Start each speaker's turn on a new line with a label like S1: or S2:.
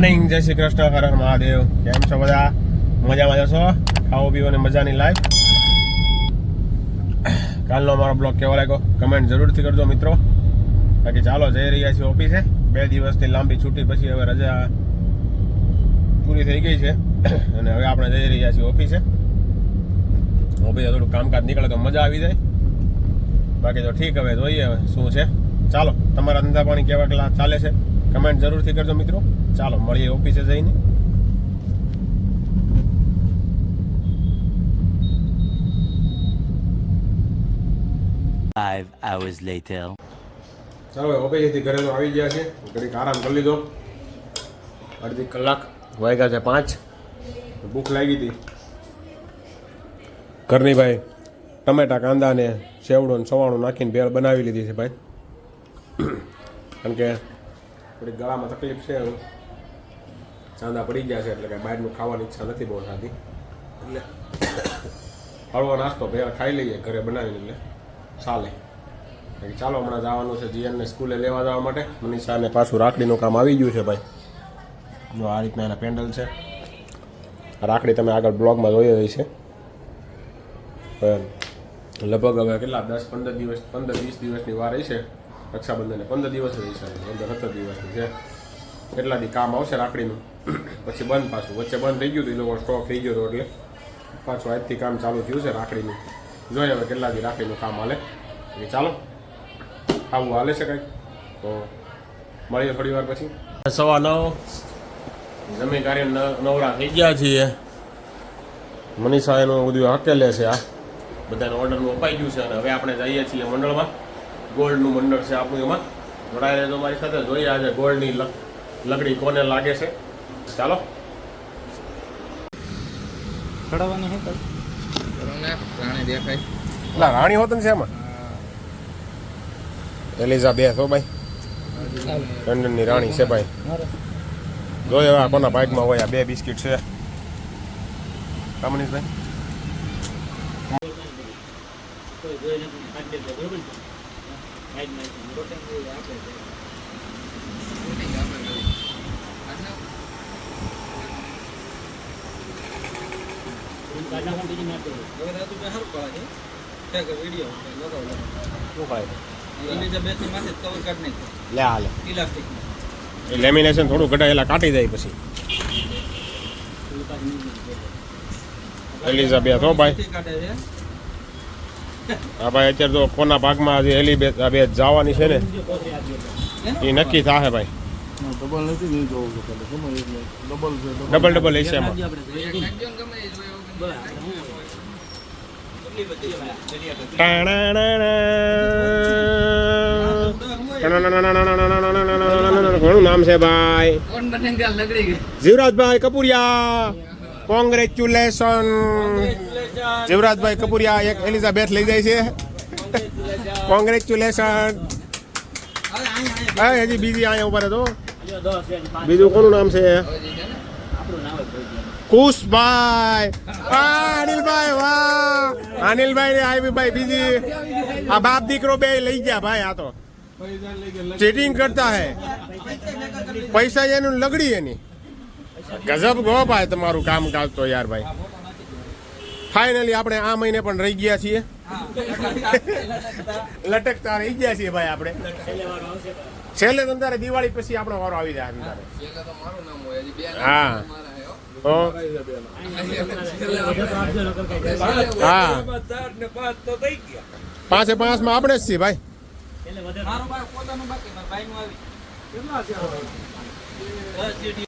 S1: Morning, જય શ્રી કૃષ્ણ, હર હર મહાદેવ. કેમ છો બધા? મજામાં જશો? ખાઓ પીવો ને મજાની લાઈફ. કાલનો અમારો બ્લોગ કેવો લાગ્યો કમેન્ટ જરૂરથી કરજો મિત્રો. બાકી ચાલો જઈ રહ્યા છીએ ઓફિસે. 2 દિવસની લાંબી છૂટી પછી હવે રજા પૂરી થઈ ગઈ છે અને હવે આપણે જઈ રહ્યા છીએ ઓફિસે. ઓફિસે થોડું કામકાજ નીકળે તો મજા આવી જાય. બાકી તો ઠીક, હવે જોઈએ હવે શું છે. ચાલો, તમારા ધંધા પાણી કેવા ચાલે છે કમેન્ટ જરૂરથી કરજો મિત્રો. ચાલો મળીએ ઓફિસે જઈને. ચાલો ઓફિસેથી ઘરે તો આવી ગયા છે. ઘડીક આરામ કરી લીધો. અડધી કલાક વાગ્યા છે 5. ભૂખ લાગી હતી. ઘરની ભાઈ ટમેટા કાંદા ને સેવડો ને સવાણું નાખીને ભેળ બનાવી લીધી છે ભાઈ. કારણ કે થોડી ગળામાં તકલીફ છે, હવે ચાંદા પડી ગયા છે એટલે કે બહારનું ખાવાની ઈચ્છા નથી બહુ થતી. એટલે હળવો નાસ્તો ભેળ ખાઈ લઈએ ઘરે બનાવીને, એટલે ચાલે. ચાલો હમણાં જવાનું છે જીએનને સ્કૂલે લેવા જવા માટે. મનીષાને પાછું રાખડીનું કામ આવી ગયું છે ભાઈ. જો આ રીતના એના પેન્ડલ છે. રાખડી તમે આગળ બ્લોગમાં જોઈ રહી છે. લગભગ હવે કેટલા 10-15 દિવસની વાર રહી છે. રક્ષાબંધને 15 દિવસ રહી છે, 15-17 દિવસની છે. કેટલા દી કામ આવશે રાખડીનું, પછી બંધ પાછું. વચ્ચે બંધ થઈ ગયું હતું, એ લોકો સ્ટોક થઈ ગયો હતો, એટલે પાછું આજથી કામ ચાલુ થયું છે રાખડીનું. જોઈએ હવે કેટલા દી રાખડીનું કામ હાલે. ચાલો આવું હાલે છે કંઈક, તો મળીએ થોડી વાર પછી. 9:15 જમી કાર્ય નવરા થઈ ગયા છીએ. મનીષા એનું બધું હકેલે છે. આ બધાને ઓર્ડરનું અપાઈ ગયું છે અને હવે આપણે જઈએ છીએ મંડળમાં. ગોલ્ડનું મંડળ છે આપણું, એમાં જોડાયેલા તો મારી સાથે જોઈએ આજે ગોલ્ડની લકડી કોને લાગે છે. ચાલો
S2: ચડાવવાની છે રાણી દેખાય.
S1: ના રાણી હોત છે એમાં. એલિઝાબેથ હો ભાઈ, લંડનની રાણી છે ભાઈ. જોઈએ હવે કોના બાઇકમાં હોય. આ 2 બિસ્કિટ છે. મનીષભાઈ લેમિનેશન થોડું ઘટાયેલા કાઢી જાય પછી. એલિઝાબેથ હો ભાઈ. હા ભાઈ, અત્યારે તો કોના ભાગમાં હજી એલિઝાબેથ જવાની છે ને એ નક્કી થાય ભાઈ. ડબલ હશે એમાં. ઘણું નામ છે ભાઈ. જીવરાજભાઈ કપૂરિયા, કોંગ્રેચ્યુલેશન. જીવરાજભાઈ કપૂરિયા એક એલિઝાબેથ લઈ જાય છે. કોંગ્રેચ્યુલેશન. હા હજી બીજી અહીંયા ઉપર હતો. બીજું કોનું નામ છે? કુશભાઈ. અનિલભાઈ, વાહ. અનિલભાઈ ને આવી ભાઈ બીજી. આ બાપ દીકરો બે લઈ ગયા ભાઈ. આ તો ચીટિંગ કરતા હે. પૈસા એનું લગડી એની. ગજબ ગો ભાઈ તમારું કામકાજ તો યાર ભાઈ. ફાઇનલી આપણે આ મહિને પણ રહી ગયા છીએ. લટકતા રહી ગયા છીએ ભાઈ આપણે. છેલ્લે તો તારે દિવાળી પછી આપણો વારો આવી જાય. હા હા, 5 આપણે જ છીએ ભાઈ.